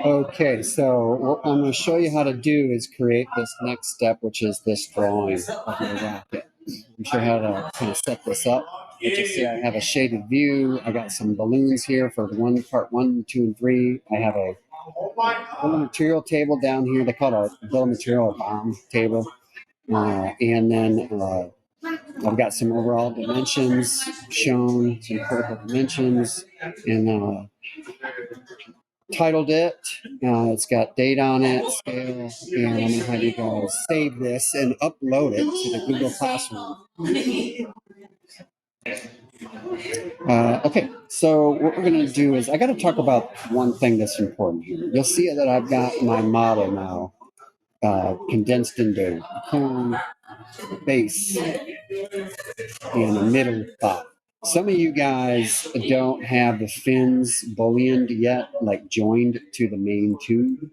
Okay, so what I'm going to show you how to do is create this next step, which is this drawing of your rocket. I'm sure how to kind of set this up. But you see I have a shaded view. I got some balloons here for part 1, 2, and 3. I have a bill of material table down here. They call it a bill of material, a bomb table. And then I've got some overall dimensions shown, some critical dimensions, and titled it. It's got date on it, scale, and I'm going to have you guys save this and upload it to the Google Classroom. Okay, so what we're going to do is I got to talk about one thing that's important here. You'll see that I've got my model now condensed into cone, base, and a middle thought. Some of you guys don't have the fins bullioned yet, like joined to the main tube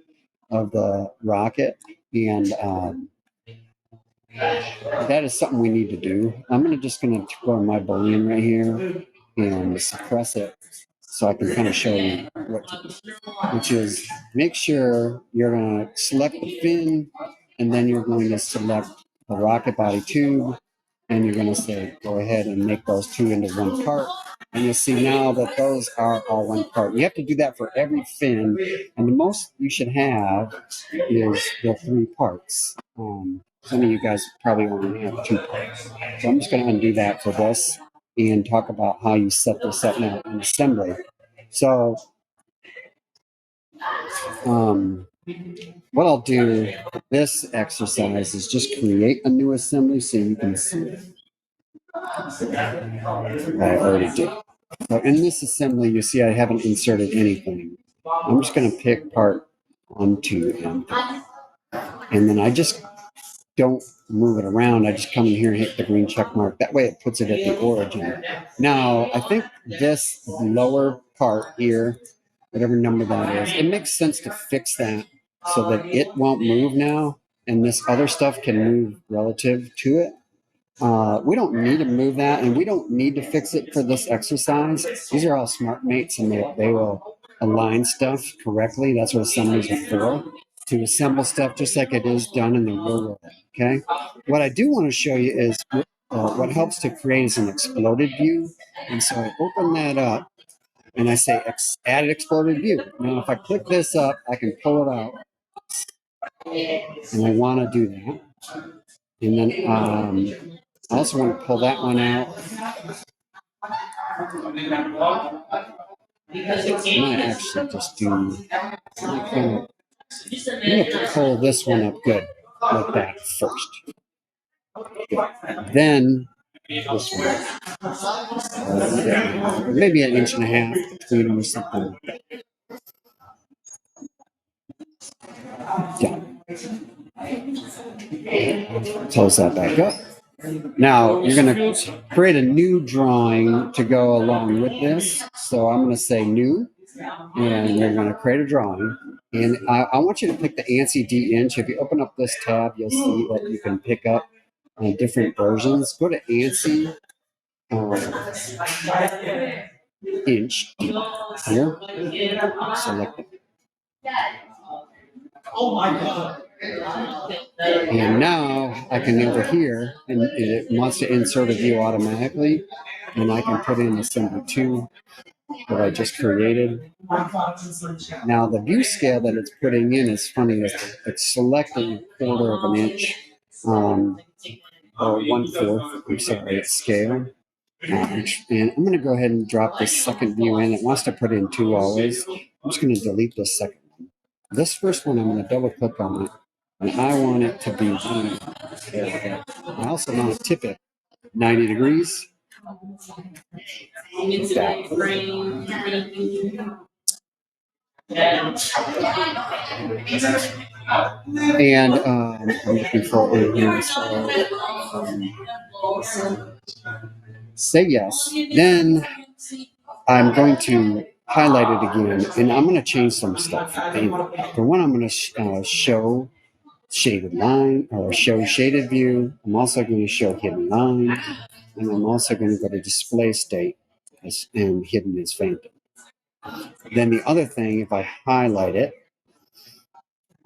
of the rocket, and that is something we need to do. I'm just going to go to my bullion right here and suppress it so I can kind of show you what to do, which is make sure you're going to select the fin, and then you're going to select the rocket body tube, and you're going to say, go ahead and make those two into one part. And you'll see now that those are all one part. You have to do that for every fin, and the most you should have is the 3 parts. Some of you guys probably only have 2 parts. So I'm just going to undo that for this and talk about how you set this up now in assembly. So what I'll do for this exercise is just create a new assembly so you can see it. I already did. So in this assembly, you see I haven't inserted anything. I'm just going to pick part 1, 2, and 3. And then I just don't move it around. I just come in here and hit the green check mark. That way it puts it at the origin. Now, I think this lower part here, whatever number that is, it makes sense to fix that so that it won't move now, and this other stuff can move relative to it. We don't need to move that, and we don't need to fix it for this exercise. These are all smart mates, and they will align stuff correctly. That's what assemblies are for, to assemble stuff just like it is done in the real world. Okay. What I do want to show you is what helps to create is an exploded view. And so I open that up, and I say add exploded view. Now, if I click this up, I can pull it out, and I want to do that. And then I also want to pull that one out. I might actually just do, I'm going to pull this one up good, like that first. Then this one. Maybe an inch and a half between them or something. Done. Close that back up. Now you're going to create a new drawing to go along with this. So I'm going to say new, and we're going to create a drawing. And I want you to pick the ANSI D inch. If you open up this tab, you'll see that you can pick up different versions. Go to ANSI inch here. Select it. Oh my God. And now I can over here, and it wants to insert a view automatically, and I can put in assembly 2 that I just created. Now the view scale that it's putting in is funny. It's selecting 1/4 of an inch, or 1/4. I'm sorry, it's scale. And I'm going to go ahead and drop this second view in. It wants to put in 2 always. I'm just going to delete this second one. This first one, I'm going to double click on it, and I want it to be blue. There we go. I also want to tip it 90 degrees. Like that. And I'm looking for it here. So, say yes. Then I'm going to highlight it again, and I'm going to change some stuff. And for one, I'm going to show shaded line or show shaded view. I'm also going to show hidden line, and I'm also going to go to display state and hidden as phantom. Then the other thing, if I highlight it,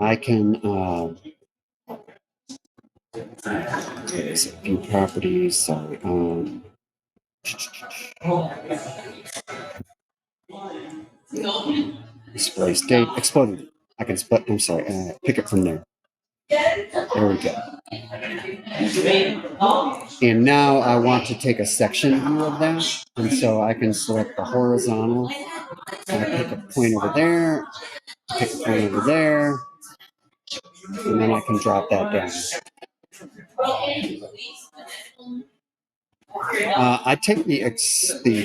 I can view properties. Sorry. Display state exploded. I can split. I'm sorry. Pick it from there. There we go. And now I want to take a section view of that, and so I can select the horizontal. I pick a point over there. Pick a point over there, and then I can drop that down. I take the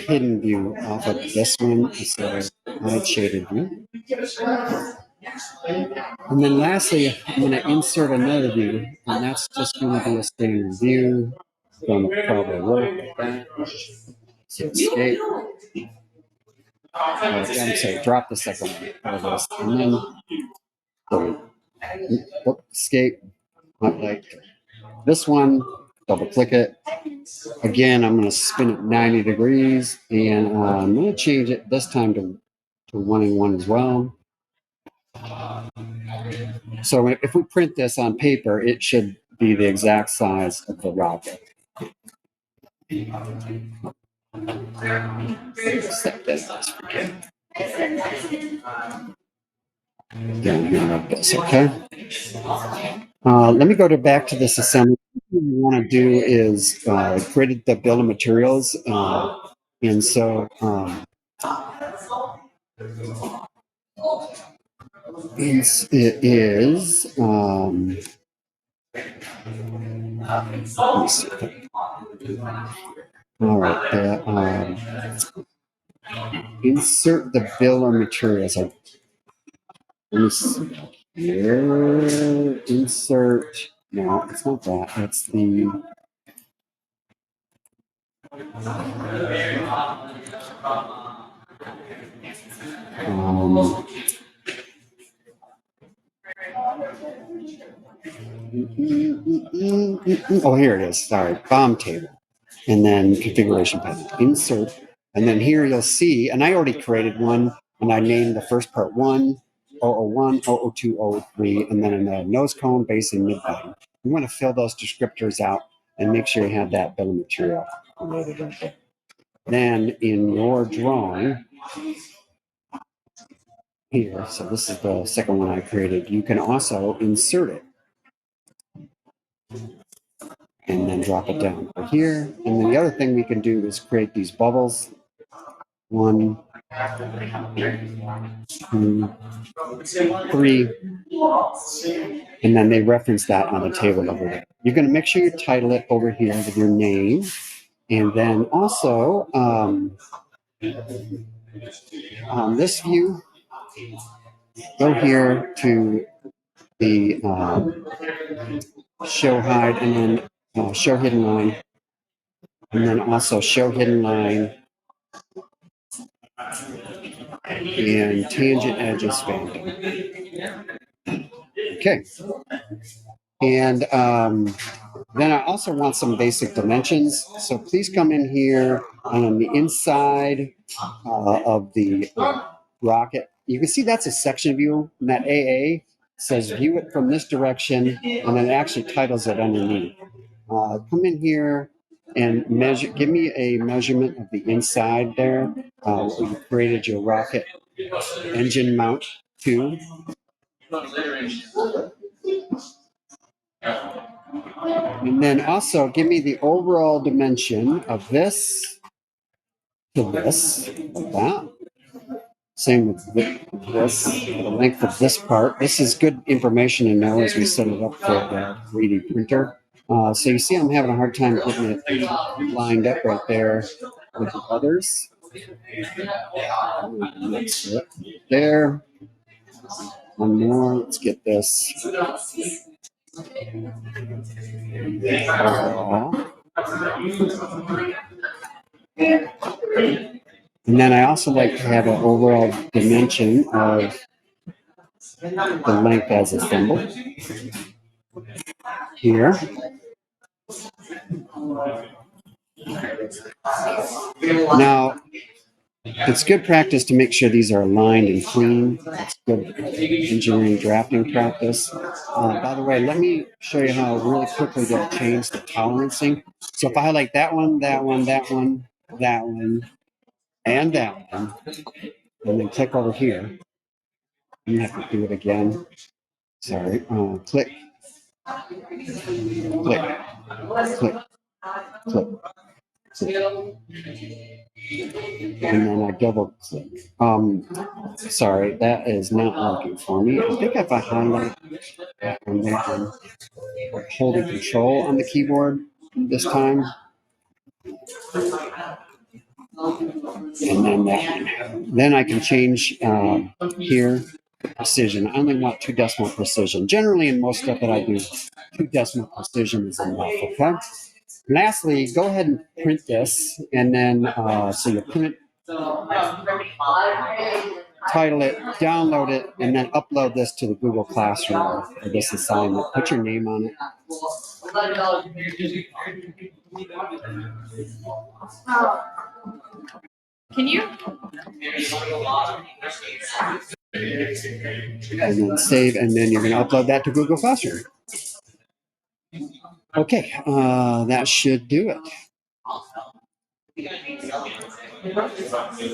hidden view off of this one, so hide shaded view. And then lastly, I'm going to insert another view, and that's just going to be a standard view. Going to probably work like that. So escape. I'm sorry, drop the second one. And then escape. Like this one, double click it. Again, I'm going to spin it 90 degrees, and I'm going to change it this time to 1 and 1 as well. So if we print this on paper, it should be the exact size of the rocket. Set this down here like this, okay? Let me go back to this assembly. What we want to do is create the bill of materials. And so it is, let me see. All right, insert the bill of materials. Let me see here. Insert, no, it's not that. It's the, oh, here it is. Sorry, BOM table. And then configuration panel, insert. And then here you'll see, and I already created one, and I named the first part 1, 001, 002, 003, and then in the nose cone, base, and mid body. You want to fill those descriptors out and make sure you have that bill of material created right there. Then in your drawing here, so this is the second one I created, you can also insert it and then drop it down over here. And then the other thing we can do is create these bubbles. 1, 2, 3, and then they reference that on the table over there. You're going to make sure you title it over here with your name, and then also on this view, go here to the show hide, and then show hidden line, and then also show hidden line and tangent edges phantom. Okay, and then I also want some basic dimensions. So please come in here on the inside of the rocket. You can see that's a section view, and that AA says view it from this direction, and then it actually titles it underneath. Come in here and measure. Give me a measurement of the inside there. Where you created your rocket engine mount to. And then also give me the overall dimension of this to this, like that. Same with this, the length of this part. This is good information to know as we set it up for the 3D printer. So you see I'm having a hard time getting it lined up right there with the others. That's it. There. One more. Let's get this. And then I also like to have an overall dimension of the length as a symbol here. Now, It's good practice to make sure these are aligned and clean. That's good engineering drafting practice. By the way, let me show you how really quickly they'll change the tolerancing. So if I highlight that one, that one, that one, that one, and that one, and then click over here, you have to do it again. Sorry, click, click, click, click, click, and then I double click. Sorry, that is not working for me. I think if I highlight and then I'm holding control on the keyboard this time, and then that one. Then I can change here precision. I only want 2 decimal precision. Generally, in most stuff that I do, 2 decimal precision is enough. Okay. Lastly, go ahead and print this, and then so you print, title it, download it, and then upload this to the Google Classroom for this assignment. Put your name on it. Can you? And then save, and then you're going to upload that to Google Classroom. Okay, that should do it.